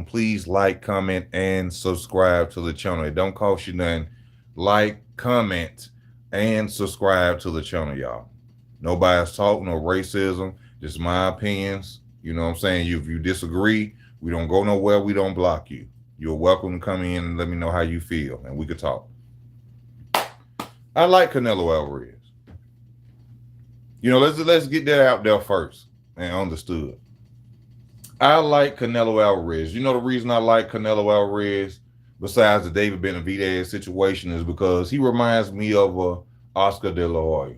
welcome. Please like, comment, and subscribe to the channel. It don't cost you nothing. Like, comment, and subscribe to the channel, y'all. No bias talk, no racism. Just my opinions. You know what I'm saying? If you disagree, we don't go nowhere. We don't block you. You're welcome to come in and let me know how you feel, and we could talk. I like Canelo Alvarez. You know, let's get that out there first and understood. I like Canelo Alvarez. You know the reason I like Canelo Alvarez, besides the David Benavidez situation, is because he reminds me of Oscar De La Hoya.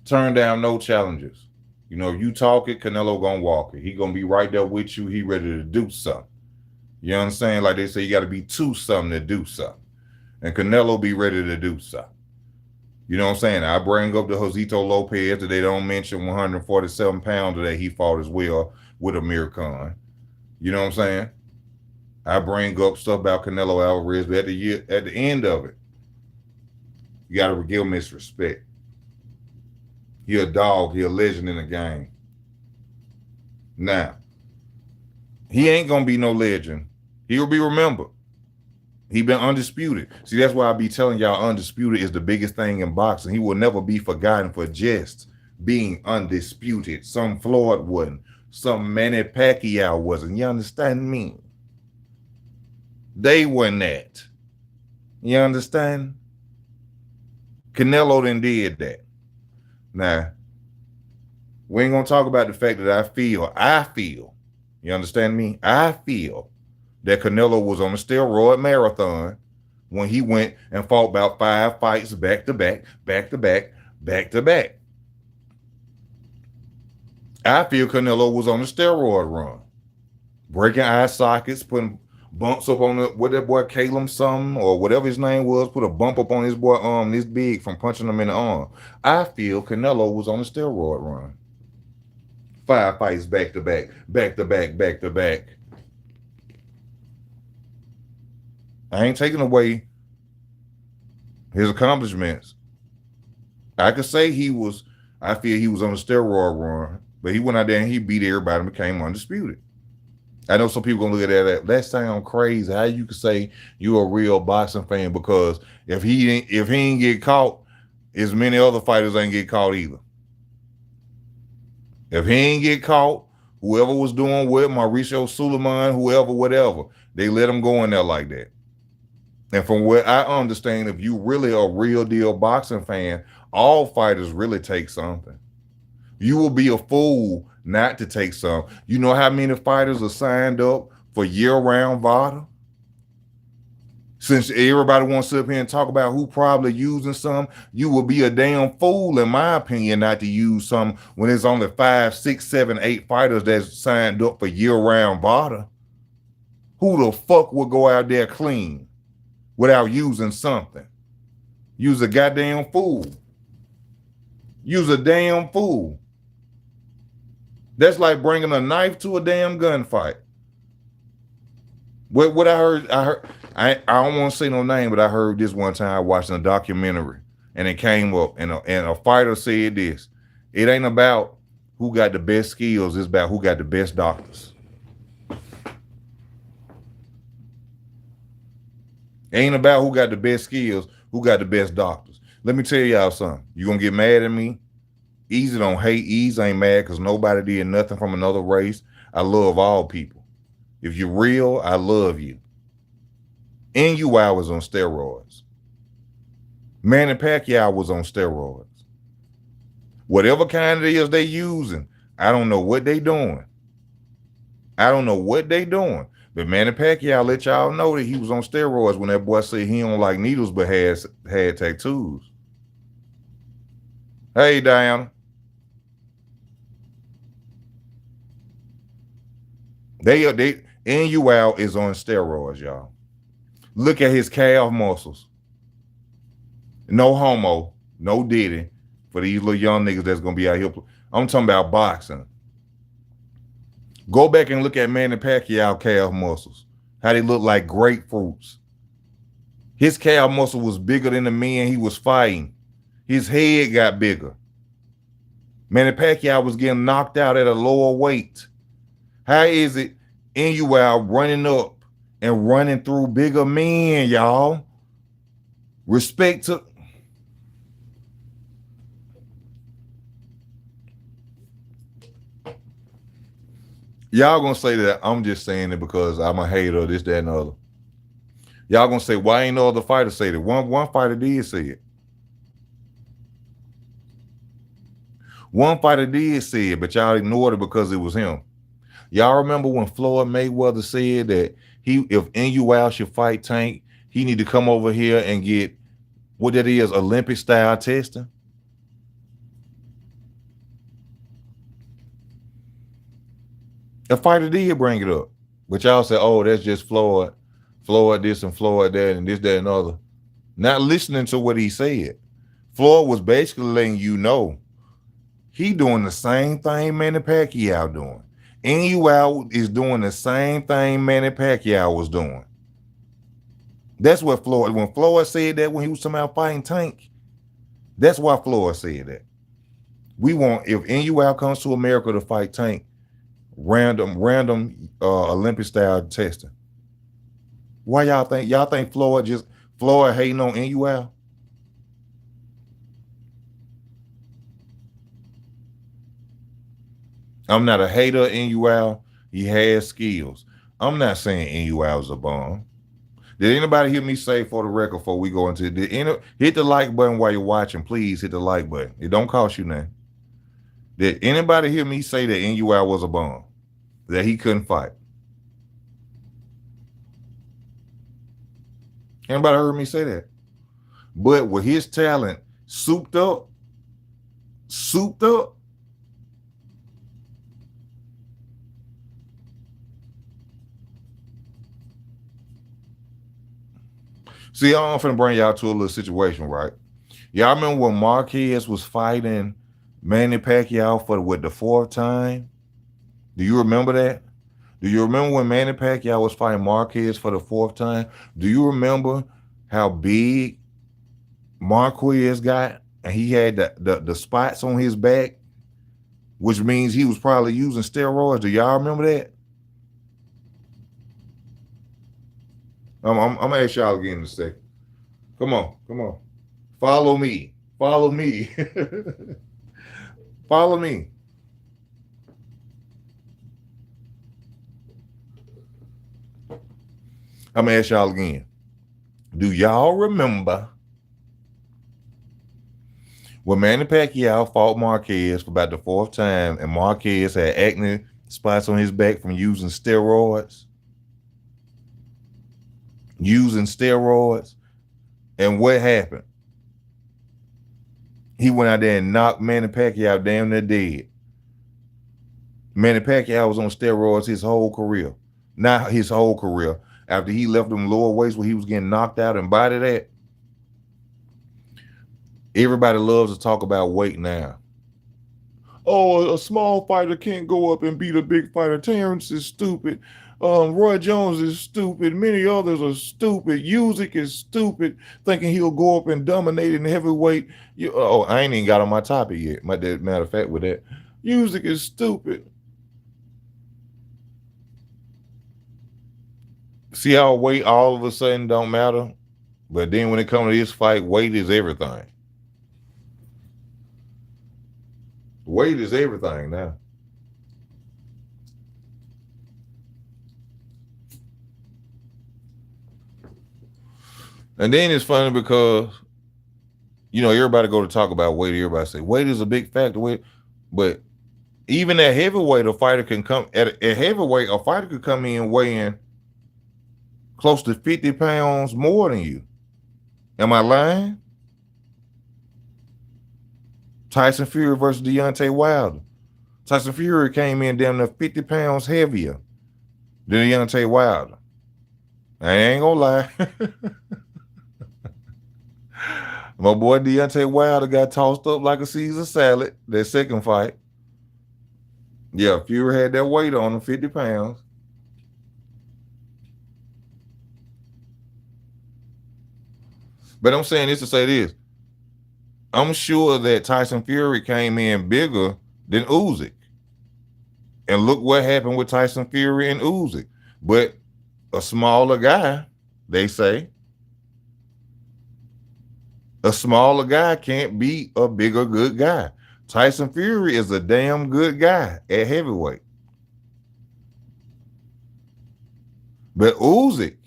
Turn down no challenges. You know, if you talk it, Canelo gonna walk it. He gonna be right there with you. He ready to do something. You know what I'm saying? Like they say, you got to be to something to do something. And Canelo be ready to do something. You know what I'm saying? I bring up the Josito Lopez that they don't mention 147 pounder that he fought as well with Amir Khan. You know what I'm saying? I bring up stuff about Canelo Alvarez, but at the end of it, you got to give him his respect. He a dog. He a legend in the game. Now, he ain't going to be no legend. He'll be remembered. He been undisputed. See, that's why I be telling y'all undisputed is the biggest thing in boxing. He will never be forgotten for just being undisputed. Some Floyd wasn't. Some Manny Pacquiao wasn't. You understand me? They weren't that. You understand? Canelo then did that. Now, we ain't going to talk about the fact that I feel, you understand me? I feel that Canelo was on a steroid marathon when he went and fought about 5 fights back to back, back to back, back to back. I feel Canelo was on a steroid run, breaking eye sockets, putting bumps up on what that boy Caleb something or whatever his name was, put a bump up on his boy arm this big from punching him in the arm. I feel Canelo was on a steroid run. 5 fights back to back, back to back, back to back. I ain't taking away his accomplishments. I could say I feel he was on a steroid run, but he went out there and he beat everybody and became undisputed. I know some people gonna look at that sound crazy. How you could say you're a real boxing fan, because if he ain't get caught, as many other fighters ain't get caught either. If he ain't get caught, whoever was doing with Mauricio Suleiman, whoever, whatever, they let him go in there like that. And from what I understand, if you really a real deal boxing fan, all fighters really take something. You will be a fool not to take some. You know how many fighters are signed up for year-round VADA? Since everybody wants to sit up here and talk about who probably using some, you will be a damn fool, in my opinion, not to use some when there's only 5, 6, 7, 8 fighters that's signed up for year-round VADA. Who the fuck will go out there clean without using something? Use a goddamn fool. Use a damn fool. That's like bringing a knife to a damn gunfight. What I heard, I don't want to say no name, but I heard this one time watching a documentary, and it came up, and a fighter said this: it ain't about who got the best skills, it's about who got the best doctors. It ain't about who got the best skills, who got the best doctors. Let me tell y'all something. You gonna get mad at me? Easy don't hate. Easy ain't mad because nobody did nothing from another race. I love all people. If you're real, I love you. NUI was on steroids. Manny Pacquiao was on steroids. Whatever kind it is they using, I don't know what they doing. I don't know what they doing. But Manny Pacquiao let y'all know that he was on steroids when that boy said he don't like needles but had tattoos. Hey, Diana. NUL is on steroids, y'all. Look at his calf muscles. No homo, no diddy for these little young niggas that's gonna be out here. I'm talking about boxing. Go back and look at Manny Pacquiao calf muscles. How they look like grapefruits. His calf muscle was bigger than the man he was fighting. His head got bigger. Manny Pacquiao was getting knocked out at a lower weight. How is it And you out running up and running through bigger men, y'all. Respect to y'all gonna say that I'm just saying it because I'm a hater, this, that, and the other. Y'all gonna say, why ain't no other fighter say that? One fighter did say it. One fighter did say it, but y'all ignored it because it was him. Y'all remember when Floyd Mayweather said that if NUL should fight Tank, he need to come over here and get what that is, Olympic style testing? A fighter did bring it up. But y'all said, oh, that's just Floyd. Floyd this and Floyd that and this, that, and other. Not listening to what he said. Floyd was basically letting you know he doing the same thing Manny Pacquiao doing. NUL is doing the same thing Manny Pacquiao was doing. That's what Floyd, when Floyd said that when he was somehow fighting Tank, that's why Floyd said that. We want, if NUL comes to America to fight Tank, random Olympic style testing. Why y'all think Floyd hating on NUL? I'm not a hater of NUL. He has skills. I'm not saying NUL is a bum. Did anybody hear me say, for the record, before we go into it, hit the like button while you're watching? Please hit the like button. It don't cost you nothing. Did anybody hear me say that NUL was a bum? That he couldn't fight? Anybody heard me say that? But with his talent souped up, see, I'm finna bring y'all to a little situation, right? Y'all remember when Marquez was fighting Manny Pacquiao for the fourth time? Do you remember that? Do you remember when Manny Pacquiao was fighting Marquez for the fourth time? Do you remember how big Marquez got? And he had the spots on his back, which means he was probably using steroids. Do y'all remember that? I'm gonna ask y'all again in a second. Come on. Follow me. Follow me. Follow me. I'm gonna ask y'all again. Do y'all remember when Manny Pacquiao fought Marquez for about the fourth time and Marquez had acne spots on his back from using steroids? And what happened? He went out there and knocked Manny Pacquiao damn near dead. Manny Pacquiao was on steroids his whole career. Not his whole career. After he left them lower weights where he was getting knocked out and bodied at. Everybody loves to talk about weight now. Oh, a small fighter can't go up and beat a big fighter. Terrence is stupid. Roy Jones is stupid. Many others are stupid. Usyk is stupid, thinking he'll go up and dominate in heavyweight. I ain't even got on my topic yet. Matter of fact, with that, Usyk is stupid. See how weight all of a sudden don't matter? But then when it comes to this fight, weight is everything. Weight is everything now. And then it's funny because, everybody go to talk about weight. Everybody say weight is a big factor. But even at heavyweight, a fighter can come at heavyweight. A fighter could come in weighing close to 50 pounds more than you. Am I lying? Tyson Fury versus Deontay Wilder. Tyson Fury came in damn near 50 pounds heavier than Deontay Wilder. I ain't gonna lie. My boy Deontay Wilder got tossed up like a Caesar salad that second fight. Yeah, Fury had that weight on him, 50 pounds. But I'm saying this to say this. I'm sure that Tyson Fury came in bigger than Usyk. And look what happened with Tyson Fury and Usyk. But a smaller guy, they say, a smaller guy can't beat a bigger good guy. Tyson Fury is a damn good guy at heavyweight. But Usyk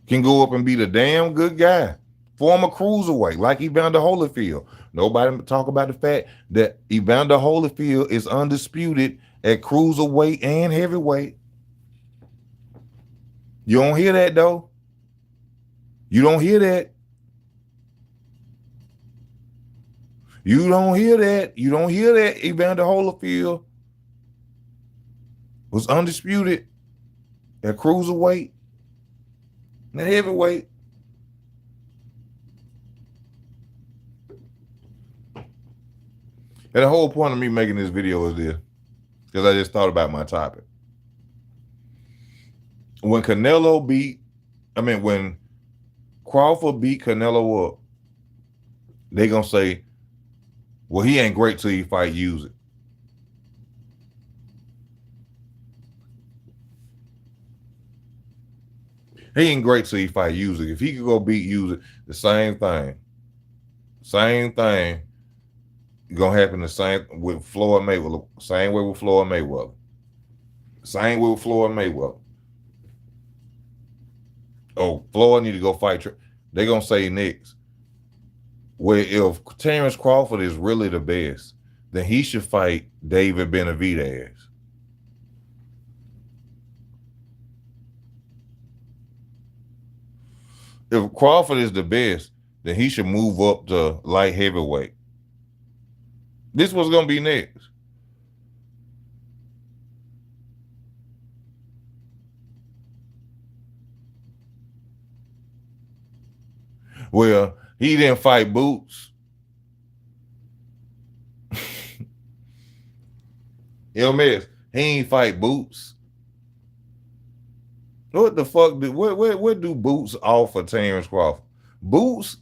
can go up and beat a damn good guy. Former cruiserweight, like Evander Holyfield. Nobody talk about the fact that Evander Holyfield is undisputed at cruiserweight and heavyweight. You don't hear that, though. You don't hear that. You don't hear that. You don't hear that Evander Holyfield was undisputed at cruiserweight and heavyweight. And the whole point of me making this video is this, because I just thought about my topic. When when Crawford beat Canelo up, they gonna say, well, he ain't great till he fight Usyk. He ain't great till he fight Usyk. If he could go beat Usyk, the same thing. Same thing gonna happen the same with Floyd Mayweather. Same way with Floyd Mayweather. Same way with Floyd Mayweather. Oh, Floyd need to go fight. They're gonna say next, well, if Terrence Crawford is really the best, then he should fight David Benavidez. If Crawford is the best, then he should move up to light heavyweight. This was going to be next. Well, he didn't fight Boots. Miss, he ain't fight Boots. What the fuck? What do Boots offer Terrence Crawford? Boots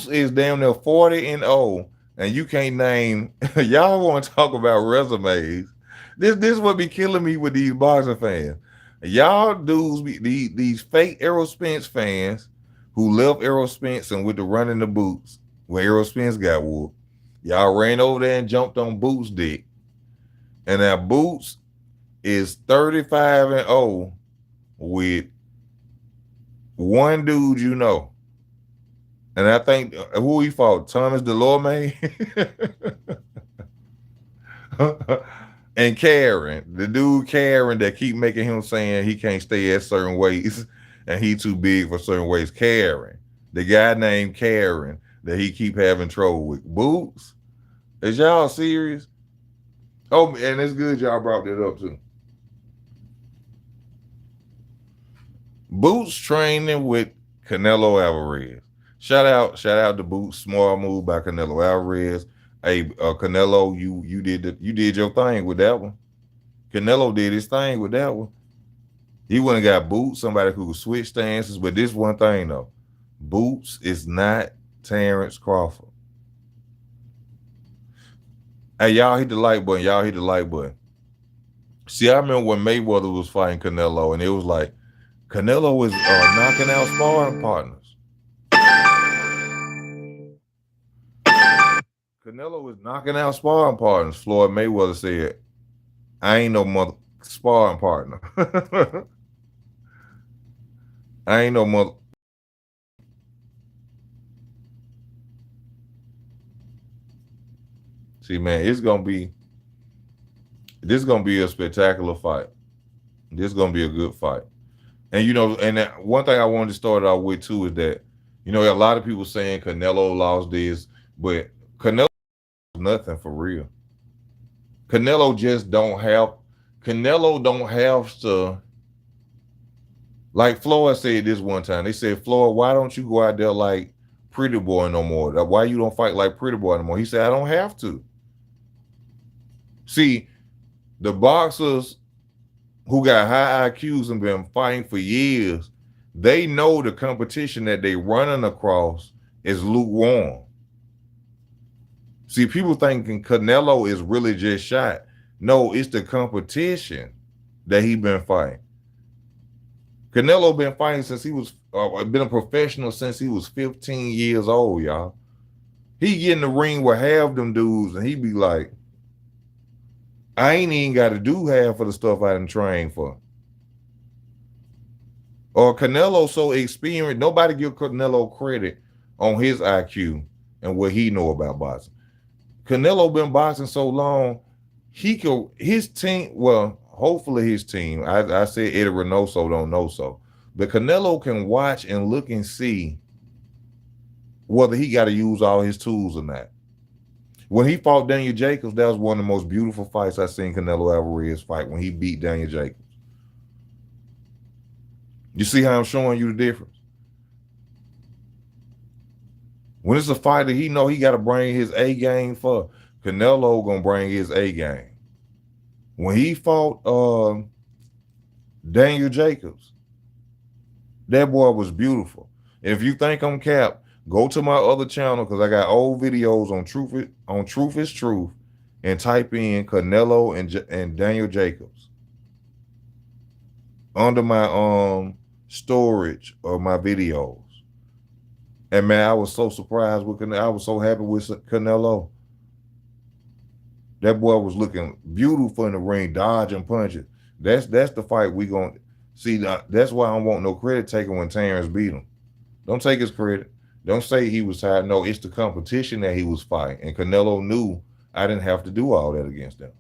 is damn near 40-0, and you can't name. Y'all want to talk about resumes? This what be killing me with these boxing fans. Y'all dudes, these fake Errol Spence fans who left Errol Spence and with the running the Boots when Errol Spence got whooped. Y'all ran over there and jumped on Boots' dick, and now Boots is 35-0. With one dude, and I think who he fought, Thomas Delorme and Karen, the dude Karen that keep making him saying he can't stay at certain weights and he too big for certain weights. Karen, the guy named Karen that he keep having trouble with. Boots, is y'all serious? Oh, and it's good y'all brought that up too. Boots training with Canelo Alvarez. Shout out to Boots. Smart move by Canelo Alvarez. Hey, Canelo, you did your thing with that one. Canelo did his thing with that one. He wouldn't got Boots, somebody who could switch stances. But this one thing though, Boots is not Terrence Crawford. Hey, y'all hit the like button. Y'all hit the like button. See, I remember when Mayweather was fighting Canelo, and it was like, Canelo was knocking out sparring partners. Canelo was knocking out sparring partners. Floyd Mayweather said, I ain't no mother sparring partner. I ain't no mother. See, man, this is gonna be a spectacular fight. This is gonna be a good fight. And and one thing I wanted to start out with too is that, a lot of people saying Canelo lost this, but Canelo nothing for real. Canelo don't have to, like Floyd said this one time. They said, Floyd, why don't you go out there like Pretty Boy no more? Why you don't fight like Pretty Boy no more? He said, I don't have to. See, the boxers who got high IQs and been fighting for years, they know the competition that they running across is lukewarm. See, people thinking Canelo is really just shot. No, it's the competition that he been fighting. Canelo been fighting since he was been a professional since he was 15 years old, y'all. He get in the ring with half them dudes, and he be like, I ain't even got to do half of the stuff I done trained for. Or Canelo so experienced, nobody give Canelo credit on his IQ and what he know about boxing. Canelo been boxing so long, his team, well, hopefully his team, I said Eddie Reynoso don't know so, but Canelo can watch and look and see whether he got to use all his tools or not. When he fought Daniel Jacobs, that was one of the most beautiful fights I've seen Canelo Alvarez fight, when he beat Daniel Jacobs. You see how I'm showing you the difference? When it's a fighter he know he got to bring his A game for, Canelo gonna bring his A game. When he fought Daniel Jacobs, that boy was beautiful. And if you think I'm capped, go to my other channel, because I got old videos on Truth is Truth, and type in Canelo and Daniel Jacobs under my storage of my videos. And man, I was so surprised with Canelo. I was so happy with Canelo. That boy was looking beautiful in the ring, dodging punches. That's the fight we gonna see. That's why I don't want no credit taken when Terrence beat him. Don't take his credit. Don't say he was tired. No, it's the competition that he was fighting. And Canelo knew I didn't have to do all that against him.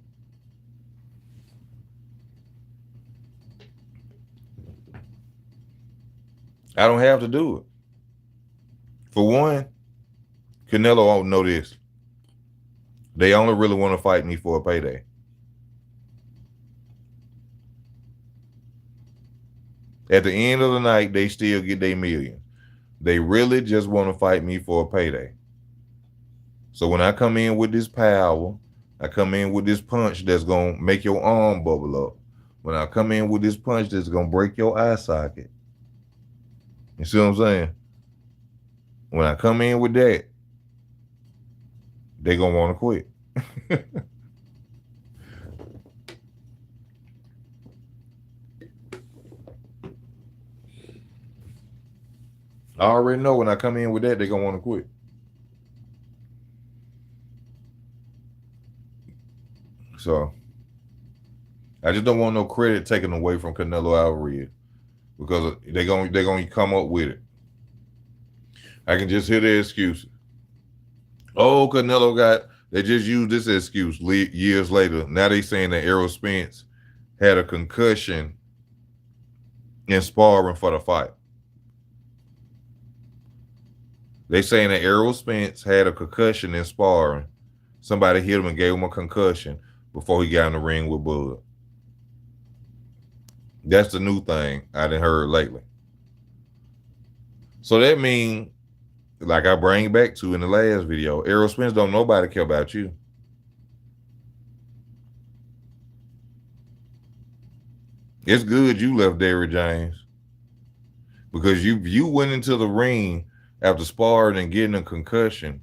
I don't have to do it. For one, Canelo won't know this. They only really want to fight me for a payday. At the end of the night, they still get their million. They really just want to fight me for a payday. So when I come in with this power, I come in with this punch that's going to make your arm bubble up. When I come in with this punch that's going to break your eye socket. You see what I'm saying? When I come in with that, they're going to want to quit. I already know when I come in with that, they're going to want to quit. So, I just don't want no credit taken away from Canelo Alvarez, because they're going to come up with it. I can just hear their excuses. Oh, Canelo they just used this excuse years later. Now they saying that Errol Spence had a concussion in sparring for the fight. They saying that Errol Spence had a concussion in sparring. Somebody hit him and gave him a concussion before he got in the ring with Bud. That's the new thing I done heard lately. So that means, like I bring back to in the last video, Errol Spence don't nobody care about you. It's good you left Derrick James, because you went into the ring after sparring and getting a concussion.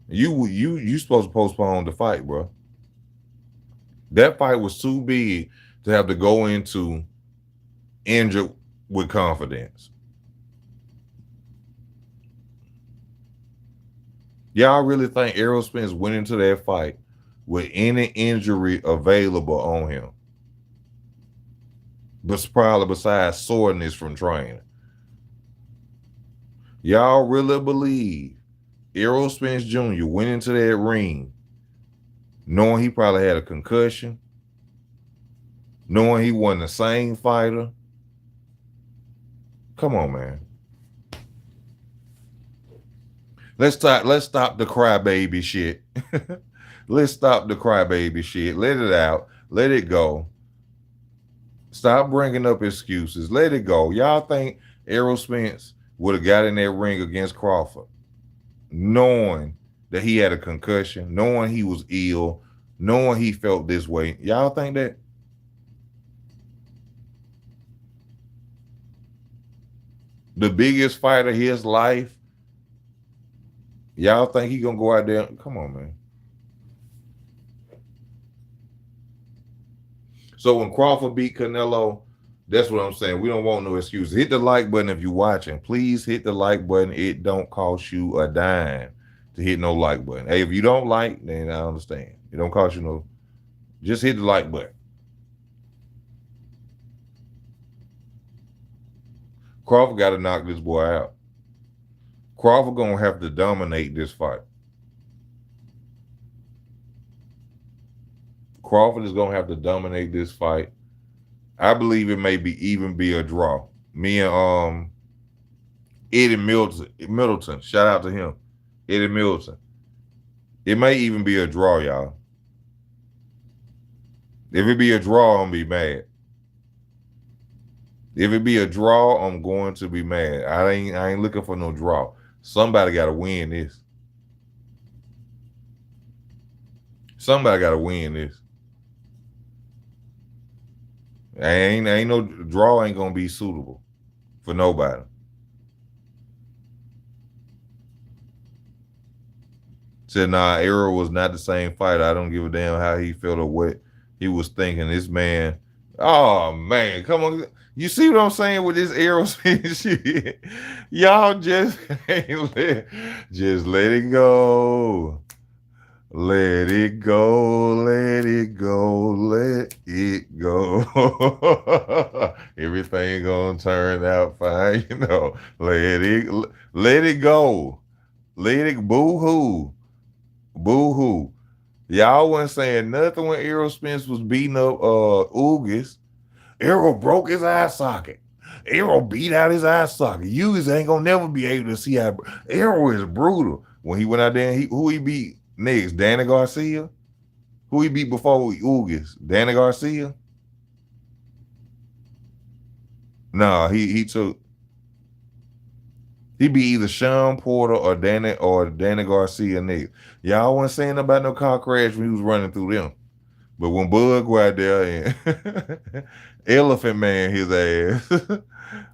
You supposed to postpone the fight, bro. That fight was too big to have to go into injured with confidence. Y'all really think Errol Spence went into that fight with any injury available on him? But probably besides soreness from training. Y'all really believe Errol Spence Jr. went into that ring knowing he probably had a concussion, knowing he wasn't the same fighter? Come on, man. Let's stop the crybaby shit. Let's stop the crybaby shit. Let it out. Let it go. Stop bringing up excuses. Let it go. Y'all think Errol Spence would have got in that ring against Crawford knowing that he had a concussion, knowing he was ill, knowing he felt this way? Y'all think that? The biggest fight of his life, y'all think he gonna go out there? Come on, man. So when Crawford beat Canelo, that's what I'm saying. We don't want no excuses. Hit the like button if you're watching. Please hit the like button. It don't cost you a dime to hit no like button. Hey, if you don't like, then I understand. It don't cost you no. Just hit the like button. Crawford got to knock this boy out. Crawford gonna have to dominate this fight. Crawford is gonna have to dominate this fight. I believe it may even be a draw. Me and Eddie Middleton. Shout out to him, Eddie Middleton. It may even be a draw, y'all. If it be a draw, I'm gonna be mad. If it be a draw, I'm going to be mad. I ain't looking for no draw. Somebody got to win this. Somebody got to win this. Ain't no draw ain't gonna be suitable for nobody. Said, nah, Errol was not the same fighter. I don't give a damn how he felt or what he was thinking. This man, oh man, come on. You see what I'm saying with this Errol shit? Y'all just let it go. Let it go, let it go, let it go. Everything gonna turn out fine, you know. Let it go. Let it boo-hoo. Boo-hoo. Y'all wasn't saying nothing when Errol Spence was beating up Usyk. Errol broke his eye socket. Errol beat out his eye socket. Usyk ain't gonna never be able to see how Errol is brutal. When he went out there, who he beat next? Danny Garcia? Who he beat before Usyk? Danny Garcia? No, he beat either Sean Porter or Danny Garcia next. Y'all wasn't saying about no car crash when he was running through them. But when Bud go out there and Elephant Man his ass,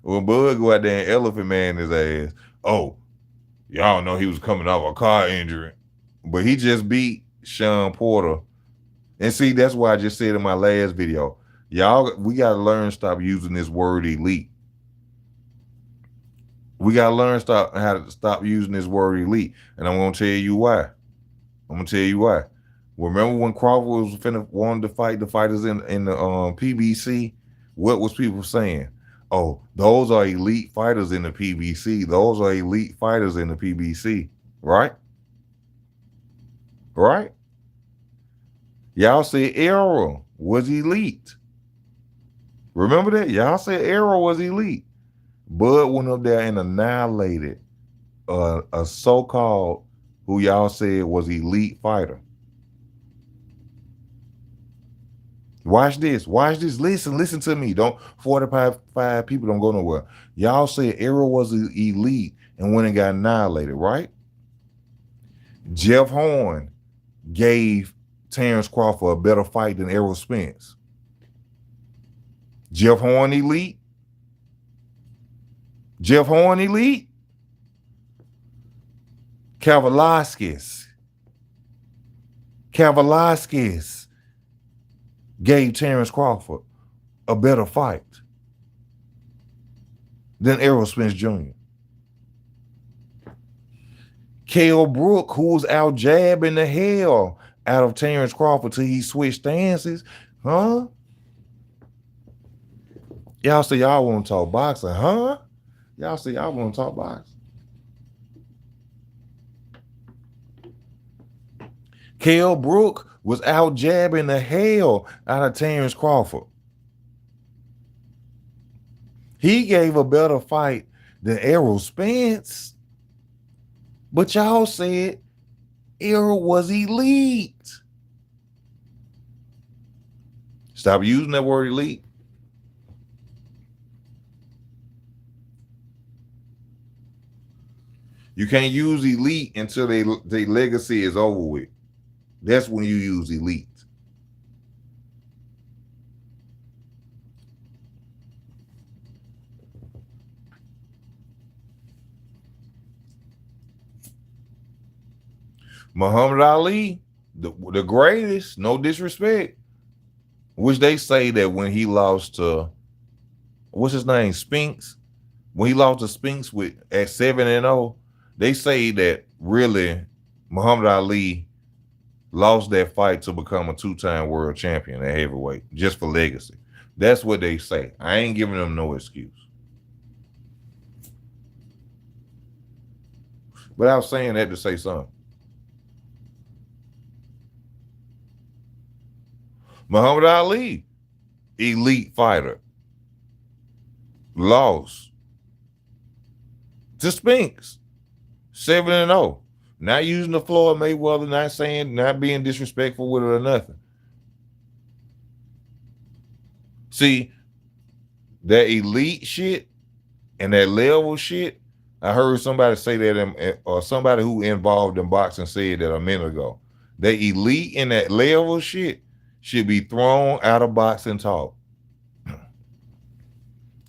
when Bud go out there and Elephant Man his ass, oh, y'all know he was coming off a car injury. But he just beat Sean Porter. And see, that's why I just said in my last video, y'all, we got to learn to stop using this word elite. We got to learn how to stop using this word elite. And I'm going to tell you why. I'm going to tell you why. Remember when Crawford was wanted to fight the fighters in the PBC? What was people saying? Oh, those are elite fighters in the PBC. Those are elite fighters in the PBC. Right? Right? Y'all said Errol was elite. Remember that? Y'all said Errol was elite. Bud went up there and annihilated a so-called who y'all said was elite fighter. Watch this. Watch this. Listen to me. Don't 45 people don't go nowhere. Y'all said Errol was elite and went and got annihilated, right? Jeff Horn gave Terrence Crawford a better fight than Errol Spence. Jeff Horn elite? Jeff Horn elite? Kavaliauskas gave Terrence Crawford a better fight than Errol Spence Jr. Kell Brook, who was out jabbing the hell out of Terrence Crawford till he switched stances, huh? Y'all say y'all want to talk boxing, huh? Y'all say y'all want to talk boxing. Kell Brook was out jabbing the hell out of Terrence Crawford. He gave a better fight than Errol Spence. But y'all said Errol was elite. Stop using that word elite. You can't use elite until their legacy is over with. That's when you use elite. Muhammad Ali, the greatest, no disrespect. which they say that when he lost to what's his name, Spence, when he lost to Spence with at 7-0, they say that really Muhammad Ali lost that fight to become a 2-time world champion at heavyweight, just for legacy. That's what they say. I ain't giving them no excuse. But I was saying that to say something. Muhammad Ali, elite fighter, lost to Spence, 7-0. Not using the Floyd Mayweather, not saying, not being disrespectful with it or nothing. See, that elite shit and that level shit, I heard somebody say that, or somebody who involved in boxing said that a minute ago. The elite and that level shit should be thrown out of boxing talk.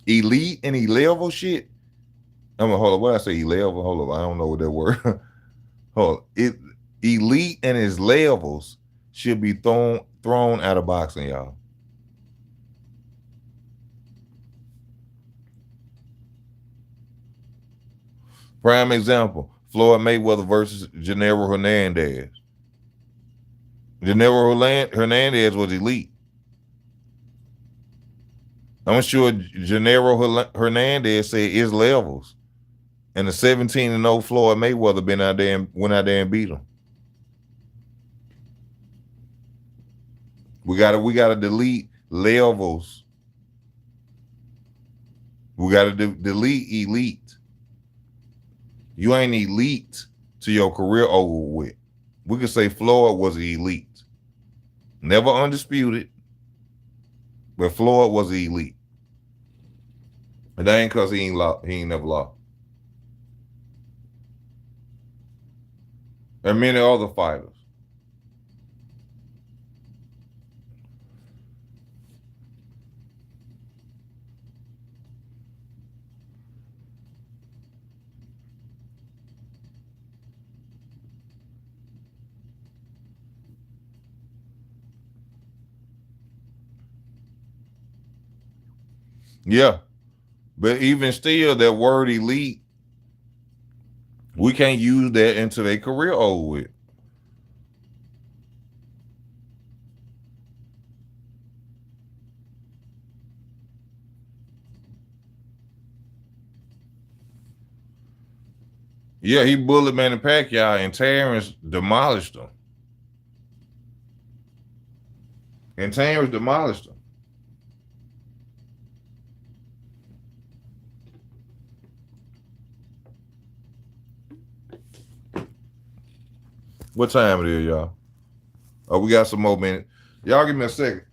Elite and level shit. Hold on. What I say? Level? Hold on. I don't know what that word. Hold on. Elite and his levels should be thrown out of boxing, y'all. Prime example: Floyd Mayweather versus Canelo Hernandez. Canelo Hernandez was elite. I'm sure Canelo Hernandez said his levels. And the 17-0 Floyd Mayweather went out there and beat him. We gotta delete levels. We gotta delete elite. You ain't elite to your career over with. We could say Floyd was elite. Never undisputed, but Floyd was elite. And that ain't because he ain't never lost. And many other fighters. Yeah. But even still, that word elite, we can't use that until their career over with. Yeah, he bullied Manny Pacquiao and Terrence demolished him. What time it is, y'all? Oh, we got some more minutes. Y'all give me a second.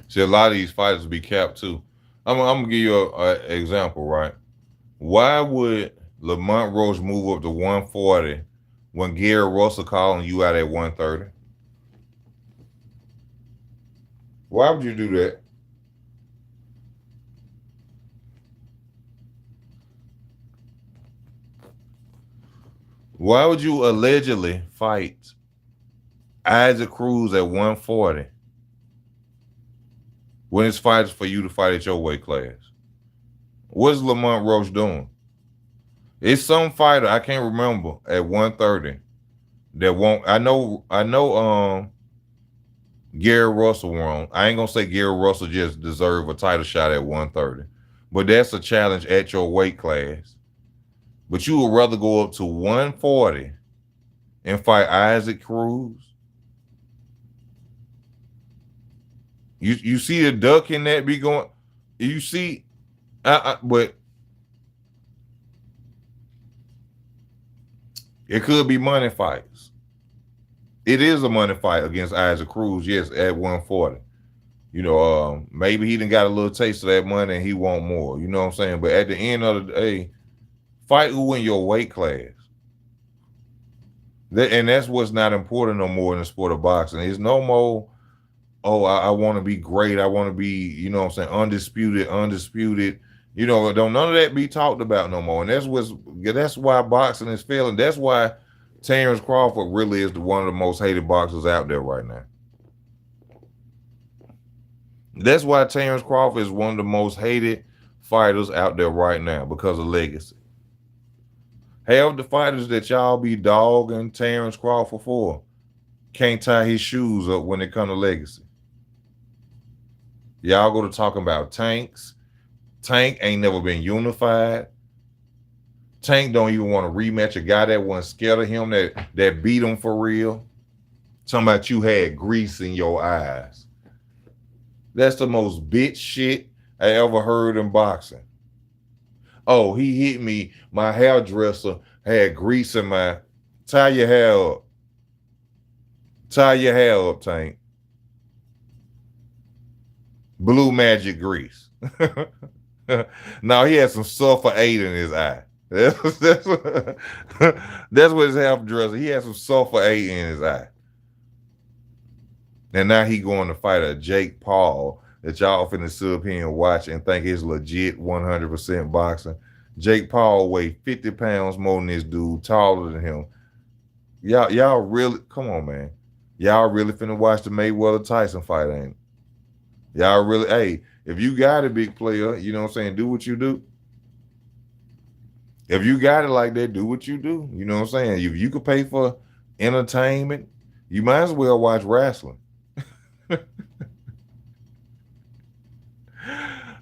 See, a lot of these fighters be capped too. I'm gonna give you an example, right? Why would Lamont Roach move up to 140 when Gary Russell calling you out at 130? Why would you do that? Why would you allegedly fight Isaac Cruz at 140 when it's fighters for you to fight at your weight class? What's Lamont Roach doing? It's some fighter, I can't remember, at 130 that won't. I know Gary Russell won. I ain't gonna say Gary Russell just deserved a title shot at 130. but that's a challenge at your weight class. But you would rather go up to 140 and fight Isaac Cruz. You see the duck in that be going. You see, but it could be money fights. It is a money fight against Isaac Cruz, yes, at 140. You know, maybe he done got a little taste of that money and he want more. You know what I'm saying? But at the end of the day, fight who in your weight class. And that's what's not important no more in the sport of boxing. It's no more, oh, I want to be great. I want to be, you know what I'm saying, undisputed. You know, don't none of that be talked about no more. And that's why boxing is failing. That's why Terrence Crawford really is one of the most hated boxers out there right now. That's why Terrence Crawford is one of the most hated fighters out there right now, because of legacy. Half the fighters that y'all be dogging Terrence Crawford for can't tie his shoes up when it comes to legacy. Y'all go to talking about Tanks. Tank ain't never been unified. Tank don't even want to rematch a guy that wasn't scared of him, that beat him for real. Talking about you had grease in your eyes. That's the most bitch shit I ever heard in boxing. Oh, he hit me. My hairdresser had grease in my. Tie your hair up. Tie your hair up, Tank. Blue magic grease. Now he had some sulfur 8 in his eye. That's what his hairdresser. He had some sulfur 8 in his eye. And now he going to fight a Jake Paul that y'all finna sit up here and watch and think is legit 100% boxing. Jake Paul weighed 50 pounds more than this dude, taller than him. Y'all really, come on, man. Y'all really finna watch the Mayweather-Tyson fight, ain't it? Y'all really, hey, if you got a big player, you know what I'm saying, do what you do. If you got it like that, do what you do. You know what I'm saying? If you could pay for entertainment, you might as well watch wrestling.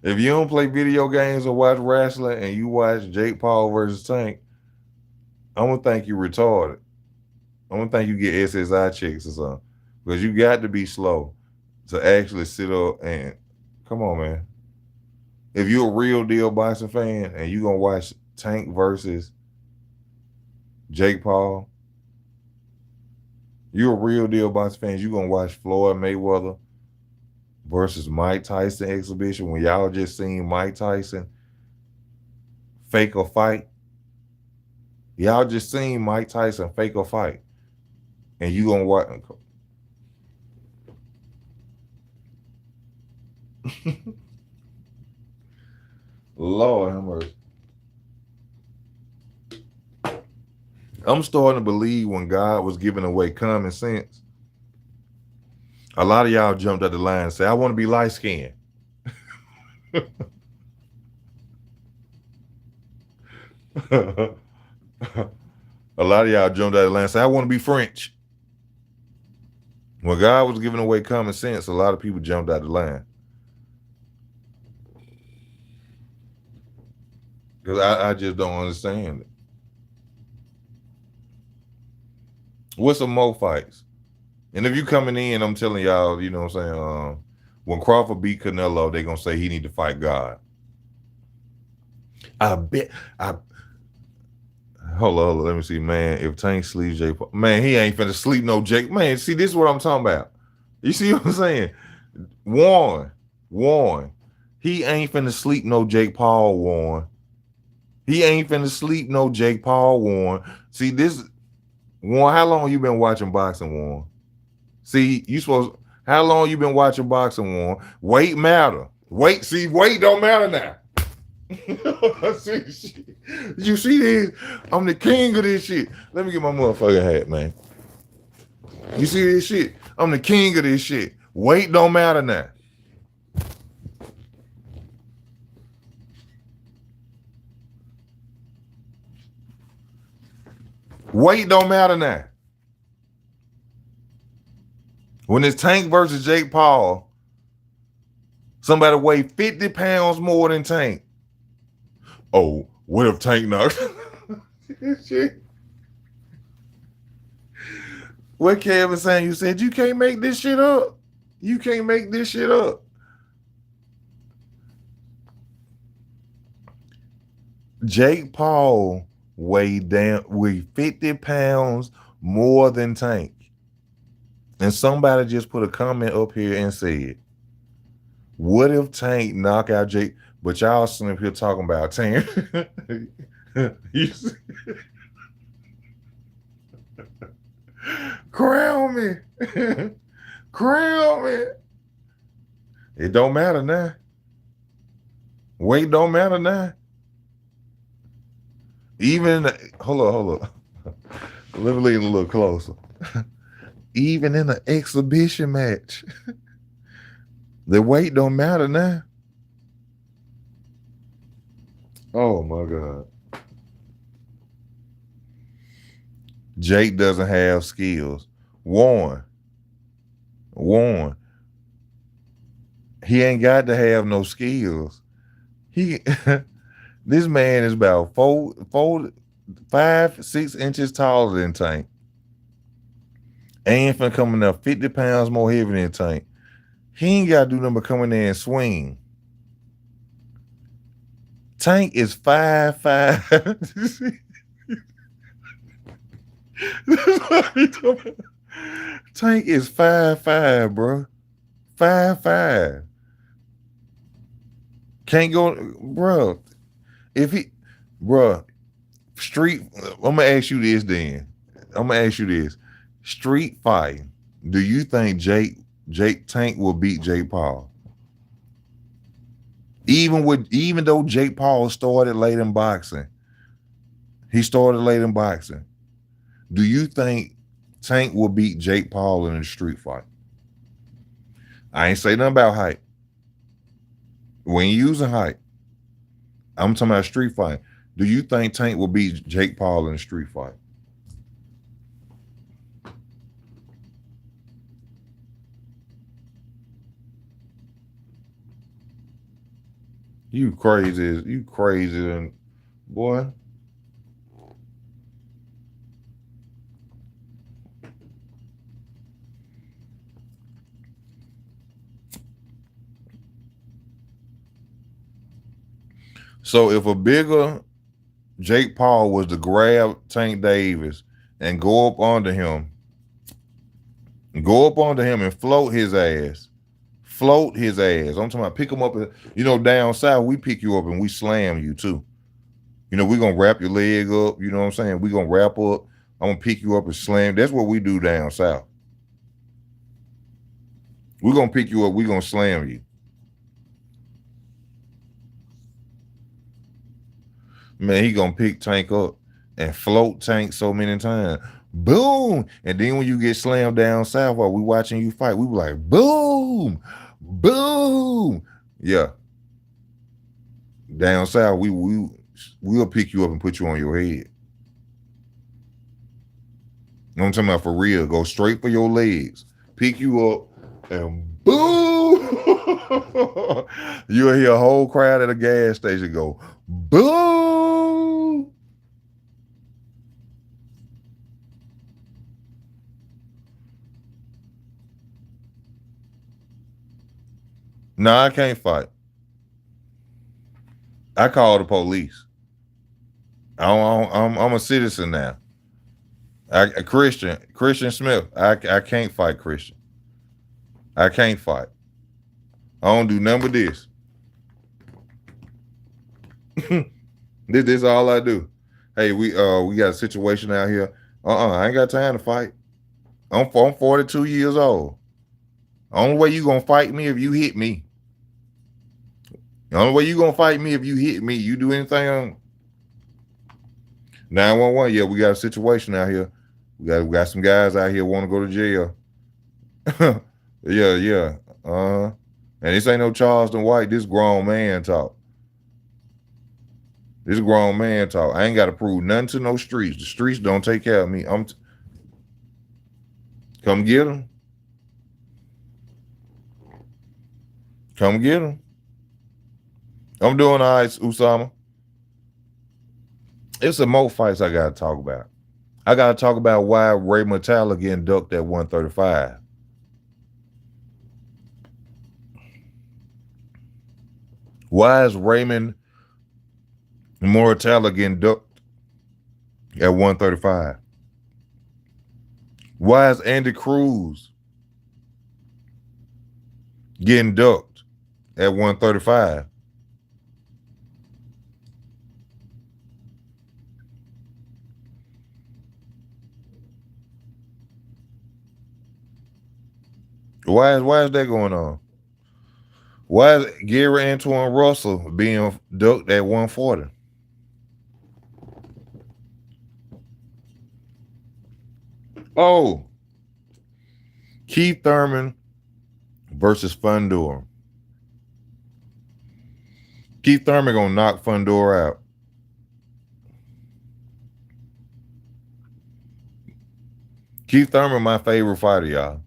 If you don't play video games or watch wrestling and you watch Jake Paul versus Tank, I'm going to think you retarded. I'm going to think you get SSI checks or something. Because you got to be slow to actually sit up and, come on, man. If you're a real deal boxing fan and you're going to watch Tank versus Jake Paul, you're a real deal boxing fan, you're going to watch Floyd Mayweather versus Mike Tyson exhibition when y'all just seen Mike Tyson fake a fight. Y'all just seen Mike Tyson fake a fight. And you gonna watch. Lord have mercy. I'm starting to believe when God was giving away common sense, a lot of y'all jumped at the line and said, I want to be light-skinned. A lot of y'all jumped at the line and said, I want to be French. When God was giving away common sense, a lot of people jumped out the line. Because I just don't understand it. What's some more fights? And if you coming in, I'm telling y'all, you know what I'm saying, when Crawford beat Canelo, they're going to say he need to fight God. Hold on, let me see, man. If Tank sleeps Jake Paul, man, he ain't finna sleep no Jake. Man, see, this is what I'm talking about. You see what I'm saying? Warren. He ain't finna sleep no Jake Paul, Warren. He ain't finna sleep no Jake Paul, Warren. See, this, Warren, how long you been watching boxing, Warren? See, how long you been watching boxing, Warren? Weight matter. Weight don't matter now. You see this? I'm the king of this shit. Let me get my motherfucking hat, man. You see this shit? I'm the king of this shit. Weight don't matter now. Weight don't matter now. When it's Tank versus Jake Paul, somebody weigh 50 pounds more than Tank. Oh, what if Tank knocked? Shit. What Kevin saying? You said you can't make this shit up. You can't make this shit up. Jake Paul weighed 50 pounds more than Tank. And somebody just put a comment up here and said, what if Tank knock out Jake? But y'all sitting up here talking about Tank. Crown me. Crown me. It don't matter now. Weight don't matter now. Even hold on. Let me lean a little closer. Even in an exhibition match, the weight don't matter now. Oh my God. Jake doesn't have skills. Warren. He ain't got to have no skills. This man is about 5-6 inches taller than Tank. And for coming up 50 pounds more heavy than Tank. He ain't got to do nothing but come in there and swing. Tank is 5'5". Tank is 5'5", bro. 5'5". Can't go, bro. If he, bro, street. I'm gonna ask you this then. I'm gonna ask you this: street fight. Do you think Jake Tank will beat Jake Paul? Even though Jake Paul started late in boxing, he started late in boxing. Do you think Tank will beat Jake Paul in a street fight? I ain't say nothing about height. We ain't using height. I'm talking about street fight. Do you think Tank will beat Jake Paul in a street fight? You crazy, and boy. So if a bigger Jake Paul was to grab Tank Davis and go up onto him and float his ass. I'm talking about pick him up. Down south, we pick you up and we slam you too. We're going to wrap your leg up. You know what I'm saying? We're going to wrap up. I'm going to pick you up and slam. That's what we do down south. We're going to pick you up. We're going to slam you. Man, he going to pick Tank up and float Tank so many times. Boom. And then when you get slammed down south while we watching you fight, we were like, boom, boom. Yeah. Down south, we'll pick you up and put you on your head. You know what I'm talking about? For real. Go straight for your legs. Pick you up and boom. You'll hear a whole crowd at a gas station go, boom. No, I can't fight. I call the police. I'm a citizen now. Christian Smith. I can't fight Christian. I can't fight. I don't do none but this. This is all I do. Hey, we got a situation out here. I ain't got time to fight. I'm 42 years old. Only way you gonna fight me if you hit me. The only way you gonna fight me if you hit me. You do anything 911. Yeah, we got a situation out here. We got some guys out here want to go to jail. Yeah. And this ain't no Charleston White. This grown man talk. This grown man talk. I ain't got to prove nothing to no streets. The streets don't take care of me. Come get them. Come get them. I'm doing all right, Usama. It's some more fights I gotta talk about. I gotta talk about why Ray Metallic getting ducked at 135. Why is Raymond Mortella getting ducked at 135? Why is Andy Cruz getting ducked at 135? Why is that going on? Why is Gary Antoine Russell being ducked at 140? Oh, Keith Thurman versus Fundora. Keith Thurman gonna knock Fundora out. Keith Thurman, my favorite fighter, y'all.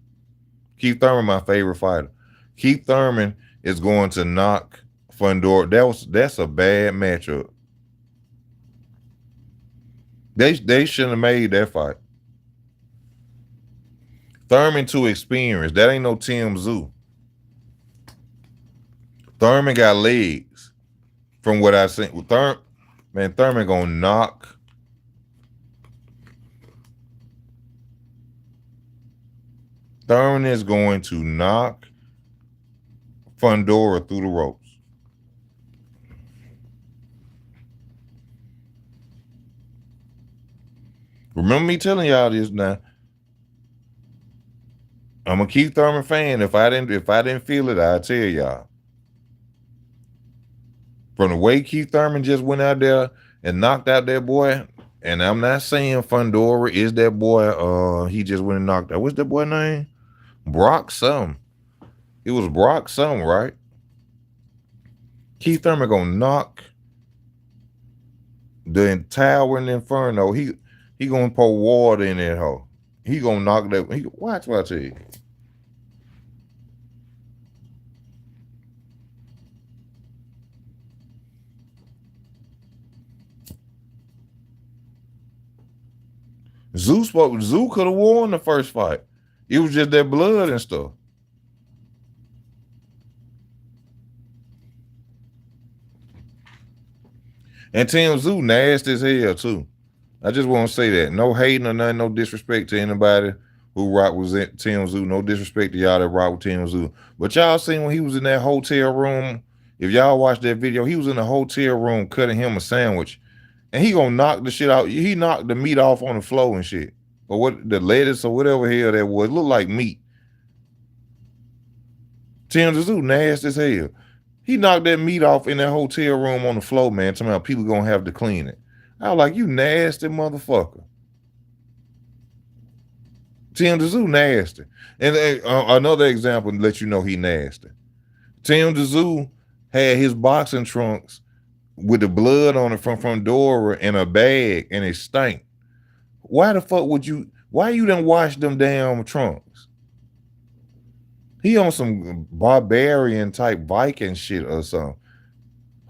Keith Thurman, my favorite fighter. Keith Thurman is going to knock Fundora. That's a bad matchup. They shouldn't have made that fight. Thurman too experienced. That ain't no Tszyu. Thurman got legs. From what I seen, Thurman gonna knock. Thurman is going to knock Fundora through the ropes. Remember me telling y'all this now. I'm a Keith Thurman fan. If I didn't feel it, I'd tell y'all. From the way Keith Thurman just went out there and knocked out that boy, and I'm not saying Fundora is that boy. He just went and knocked out. What's that boy name? Brock something. It was Brock something, right? Keith Thurman gonna knock the entire Inferno. He gonna pour water in that hole. He gonna knock that. Watch what I tell you. Tszyu could have won the first fight. It was just that blood and stuff. And Tszyu nasty as hell too. I just want to say that. No hating or nothing, no disrespect to anybody who rock with Tszyu. No disrespect to y'all that rock with Tszyu. But y'all seen when he was in that hotel room, if y'all watched that video, he was in the hotel room cutting him a sandwich. And he gonna knock the shit out. He knocked the meat off on the floor and shit. Or what, the lettuce or whatever hell that was. It looked like meat. Tszyu nasty as hell. He knocked that meat off in that hotel room on the floor, man. Talking about people gonna have to clean it. I was like, you nasty motherfucker. Tszyu nasty. And another example to let you know he nasty. Tszyu had his boxing trunks with the blood on it from Fundora in a bag and it stank. Why the fuck would you, why you didn't wash them damn trunks? He on some barbarian type Viking shit or something.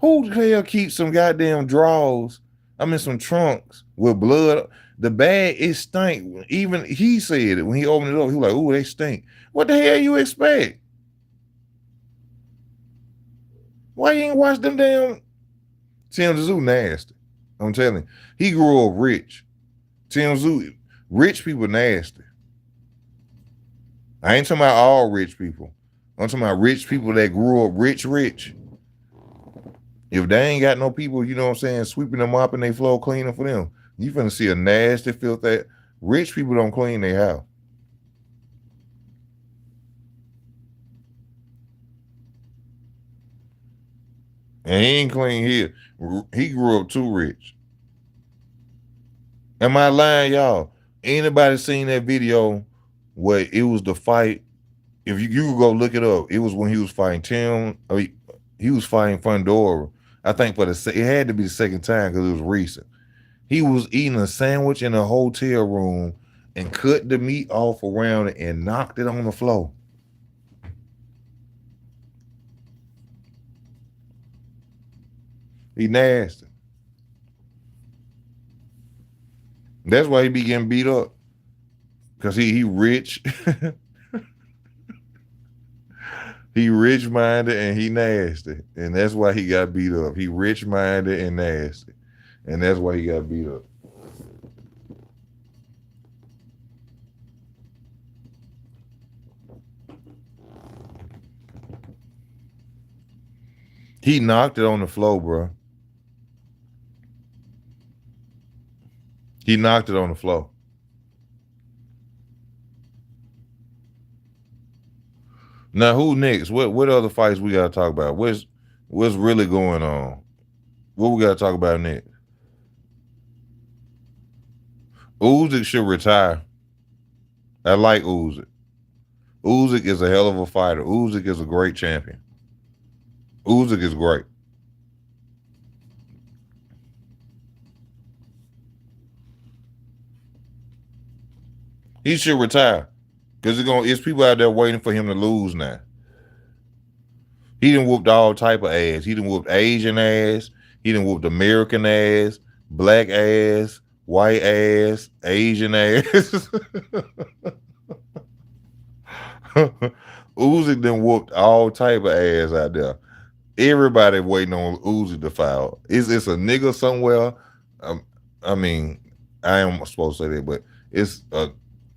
Who the hell keeps some goddamn drawers, some trunks with blood? The bag, it stink. Even he said it when he opened it up. He was like, ooh, they stink. What the hell you expect? Why you ain't wash them damn? Tszyu nasty. I'm telling you. He grew up rich. Tszyu, rich people nasty. I ain't talking about all rich people. I'm talking about rich people that grew up rich. If they ain't got no people, you know what I'm saying, sweeping them up and they floor cleaning for them, you finna see a nasty filth that rich people don't clean their house. And he ain't clean here. He grew up too rich. Am I lying, y'all? Anybody seen that video where it was the fight? If you go look it up, it was when he was fighting he was fighting Fundora. I think it had to be the second time because it was recent. He was eating a sandwich in a hotel room and cut the meat off around it and knocked it on the floor. He nasty. That's why he be getting beat up. Cause he rich. He rich minded and he nasty. And that's why he got beat up. He rich minded and nasty. And that's why he got beat up. He knocked it on the floor, bro. He knocked it on the floor. Now, who next? What other fights we gotta talk about? What's really going on? What we gotta talk about next? Usyk should retire. I like Usyk. Usyk is a hell of a fighter. Usyk is a great champion. Usyk is great. He should retire. Because it's people out there waiting for him to lose now. He done whooped all type of ass. He done whooped Asian ass. He done whooped American ass, black ass, white ass, Asian ass. Usyk done whooped all type of ass out there. Everybody waiting on Usyk to foul. It's a nigga somewhere. I mean, I am supposed to say that, but it's a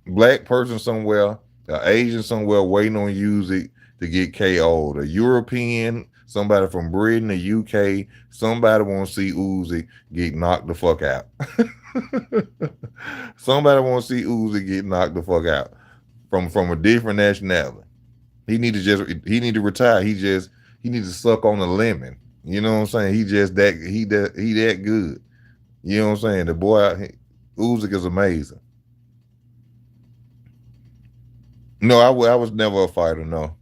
black person somewhere, an Asian somewhere waiting on Usyk to get KO'd. A European, somebody from Britain, the UK, somebody want to see Usyk get knocked the fuck out. Somebody want to see Usyk get knocked the fuck out from a different nationality. He need to retire. He need to suck on a lemon. You know what I'm saying? He that good. You know what I'm saying? The boy Usyk is amazing. No, I was never a fighter. No.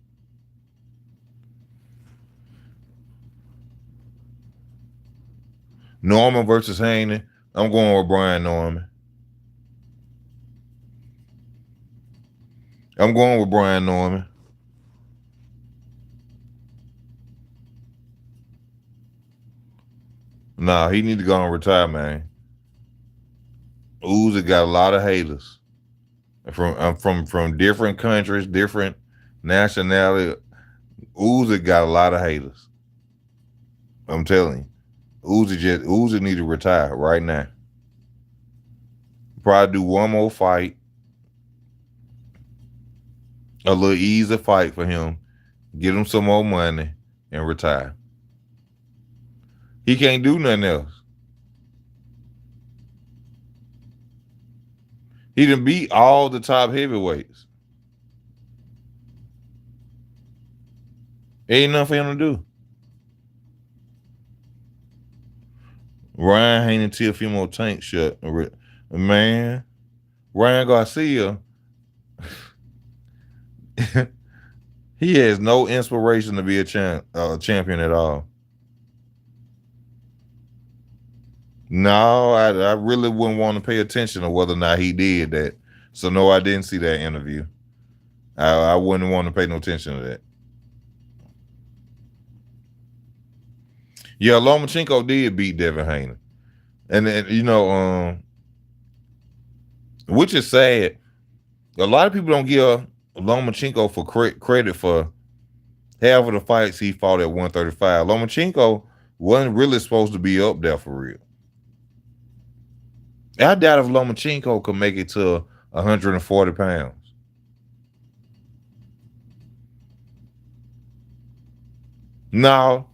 Norman versus Haney. I'm going with Brian Norman. I'm going with Brian Norman. Nah, he need to go and retire, man. Usyk got a lot of haters from different countries, different nationality. Usyk got a lot of haters. I'm telling you, Usyk need to retire right now. Probably do one more fight, a little easy fight for him, get him some more money, and retire. He can't do nothing else. He done beat all the top heavyweights. Ain't nothing for him to do. Ryan Haney till a few more tanks shut. Man, Ryan Garcia, he has no inspiration to be a champion at all. No, I really wouldn't want to pay attention to whether or not he did that. So no, I didn't see that interview. I wouldn't want to pay no attention to that. Yeah, Lomachenko did beat Devin Haney, and then, which is sad. A lot of people don't give Lomachenko for credit for half of the fights he fought at 135. Lomachenko wasn't really supposed to be up there for real. I doubt if Lomachenko could make it to 140 pounds. No,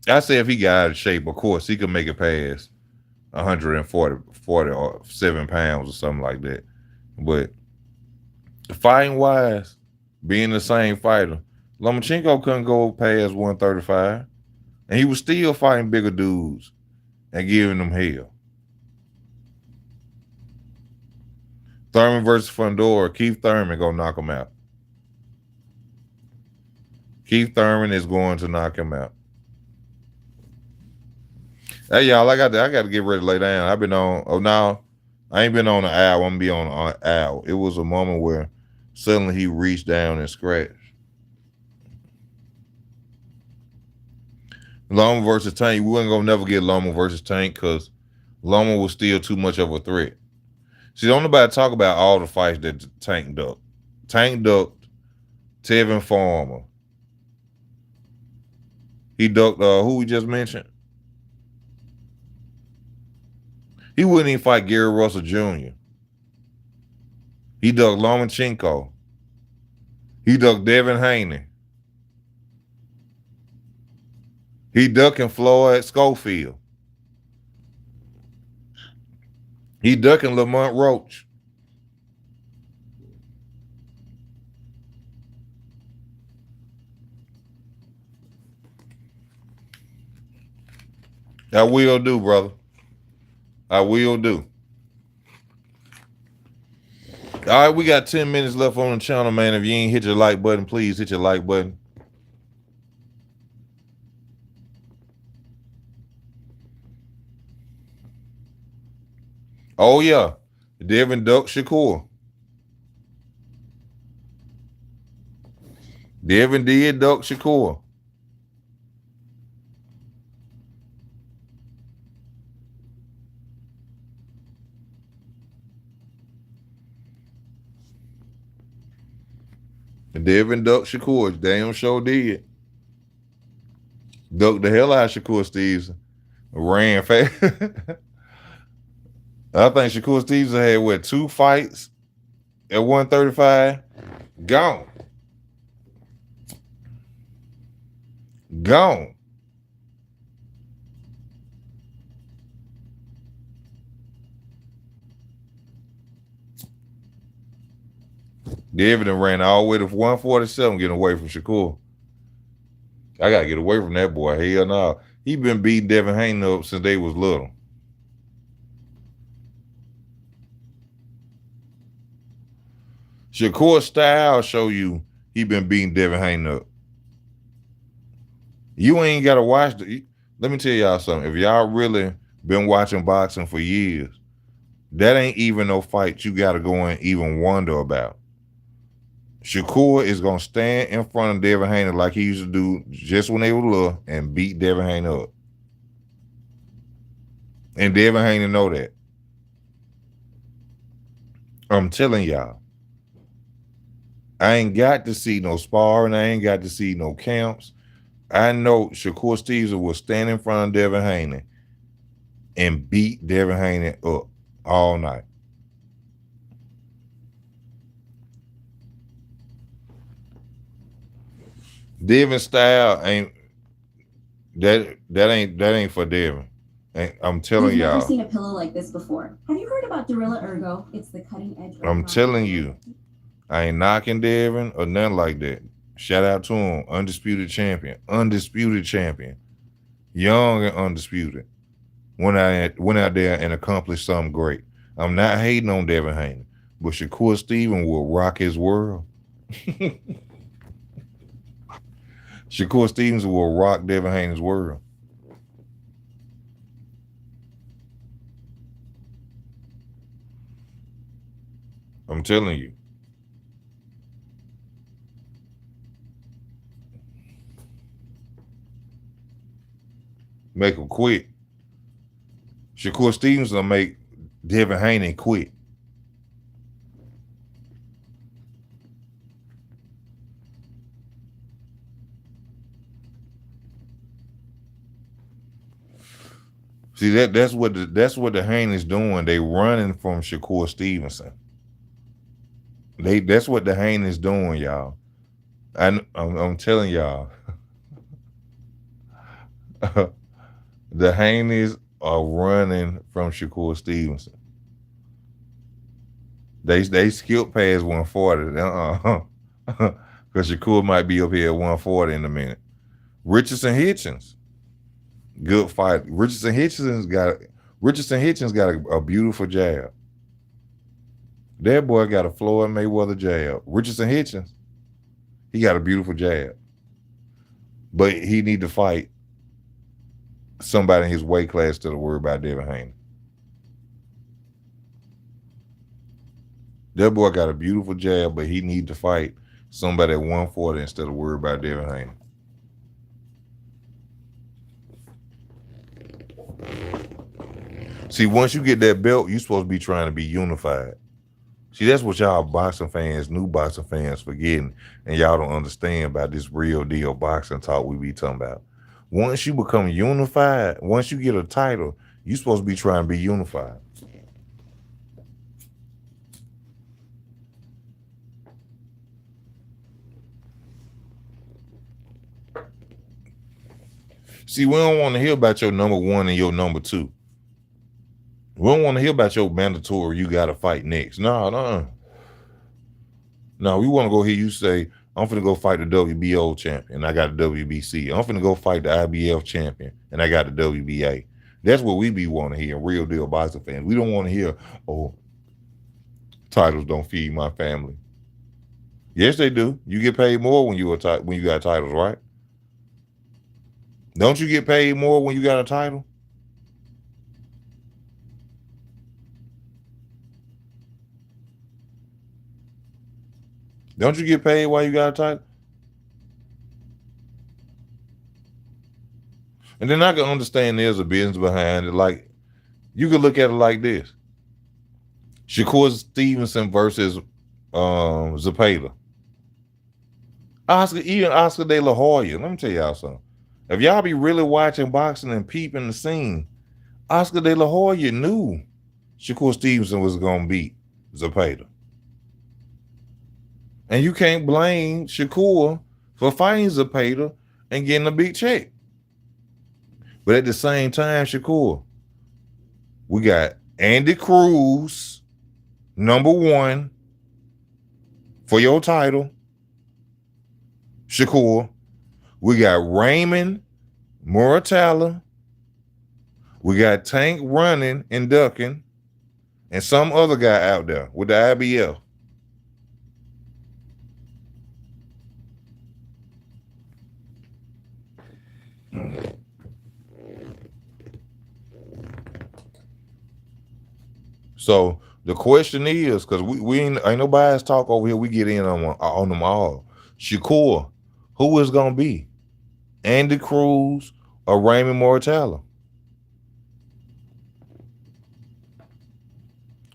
I say if he got out of shape, of course, he could make it past 147 pounds or something like that. But fighting wise, being the same fighter, Lomachenko couldn't go past 135. And he was still fighting bigger dudes and giving them hell. Thurman versus Fundora. Keith Thurman gonna knock him out. Keith Thurman is going to knock him out. Hey y'all, I got to get ready to lay down. I've been on. Oh no, I ain't been on an hour. I'm gonna be on an hour. It was a moment where suddenly he reached down and scratched. Loma versus Tank. We wasn't gonna never get Loma versus Tank because Loma was still too much of a threat. See, don't nobody talk about all the fights that Tank ducked. Tank ducked Tevin Farmer. He ducked who we just mentioned. He wouldn't even fight Gary Russell Jr. He ducked Lomachenko. He ducked Devin Haney. He ducking Floyd Schofield. He ducking Lamont Roach. I will do, brother. I will do. All right, we got 10 minutes left on the channel, man. If you ain't hit your like button, please hit your like button. Oh, yeah. Devin ducked Shakur. Devin did duck Shakur. Devin ducked Shakur. Damn sure did. Ducked the hell out of Shakur Stevenson. Ran fast. I think Shakur Stevenson had, what, 2 fights at 135? Gone. Gone. Devin ran all the way to 147 getting away from Shakur. I got to get away from that boy. Hell no. He been beating Devin Haney up since they was little. Shakur's style show you he been beating Devin Haney up. You ain't got to watch let me tell y'all something. If y'all really been watching boxing for years, that ain't even no fight you got to go and even wonder about. Shakur is going to stand in front of Devin Haney like he used to do just when they were little and beat Devin Haney up. And Devin Haney know that. I'm telling y'all. I ain't got to see no sparring. I ain't got to see no camps. I know Shakur Stevenson will stand in front of Devin Haney and beat Devin Haney up all night. Devin's style ain't that ain't for Devin. I'm telling y'all. I've never seen a pillow like this before. Have you heard about Gorilla Ergo? It's the cutting edge. I'm telling you, I ain't knocking Devin or nothing like that. Shout out to him, undisputed champion, young and undisputed. Went out there and accomplished something great. I'm not hating on Devin Haney, but Shakur Stevenson will rock his world. Shakur Stevenson will rock Devin Haney's world. I'm telling you. Make him quit. Shakur Stevenson will make Devin Haney quit. See, that's what the Haney's doing. They running from Shakur Stevenson. That's what the Haney's doing, y'all. I'm telling y'all. The Haneys are running from Shakur Stevenson. They skipped past 140. Because Shakur might be up here at 140 in a minute. Richardson Hitchens. Good fight. Richardson Hitchens got a beautiful jab. That boy got a Floyd Mayweather jab. Richardson Hitchens, he got a beautiful jab. But he need to fight somebody in his weight class instead of worry about Devin Haney. That boy got a beautiful jab, but he need to fight somebody at 140 instead of worry about Devin Haney. See, See, once you get that belt, you're supposed to be trying to be unified. See, that's what y'all boxing fans, new boxing fans, forgetting, and y'all don't understand about this real deal boxing talk we be talking about. Once you become unified, once you get a title, you're supposed to be trying to be unified. See, we don't want to hear about your number one and your number two. We don't want to hear about your mandatory you got to fight next. No, we want to go hear you say, I'm finna go fight the WBO champion. I got the WBC. I'm finna go fight the IBF champion, and I got the WBA. That's what we be wanting to hear, real deal boxing fans. We don't want to hear, oh, titles don't feed my family. Yes, they do. You get paid more when you got titles, right? Don't you get paid more when you got a title? Don't you get paid while you got a title? And then I can understand there's a business behind it. Like, you could look at it like this. Shakur Stevenson versus Zepeda. Oscar De La Hoya. Let me tell y'all something. If y'all be really watching boxing and peeping the scene, Oscar De La Hoya knew Shakur Stevenson was going to beat Zepeda. And you can't blame Shakur for fighting Zepeda and getting a big check. But at the same time, Shakur, we got Andy Cruz, number one, for your title. Shakur. We got Raymond Muratalla. We got Tank running and ducking. And some other guy out there with the IBF. So the question is, because we ain't nobody's talk over here, we get in on them all. Shakur, who is gonna be? Andy Cruz or Raymond Muratalla?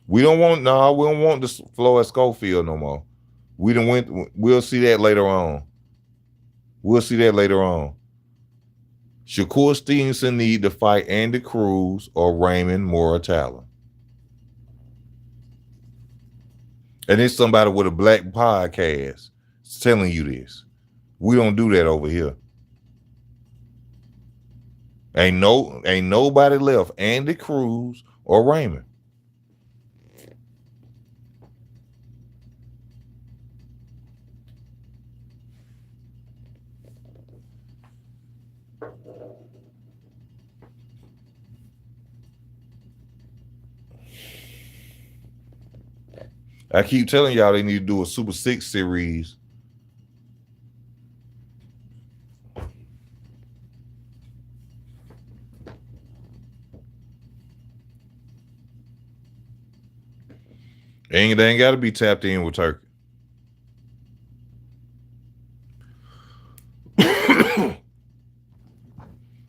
We don't want this Floyd Schofield no more. We'll see that later on. Shakur Stevenson need to fight Andy Cruz or Raymond Muratalla. And it's somebody with a black podcast telling you this. We don't do that over here. Ain't nobody left, Andy Cruz or Raymond. I keep telling y'all they need to do a Super 6 series. They ain't got to be tapped in with Turkey.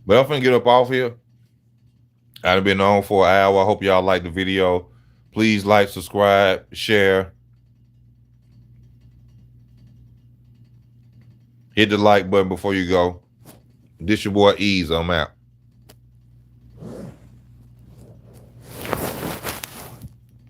But I'm finna get up off here. I've been on for an hour. I hope y'all like the video. Please like, subscribe, share. Hit the like button before you go. This your boy Ease. I'm out.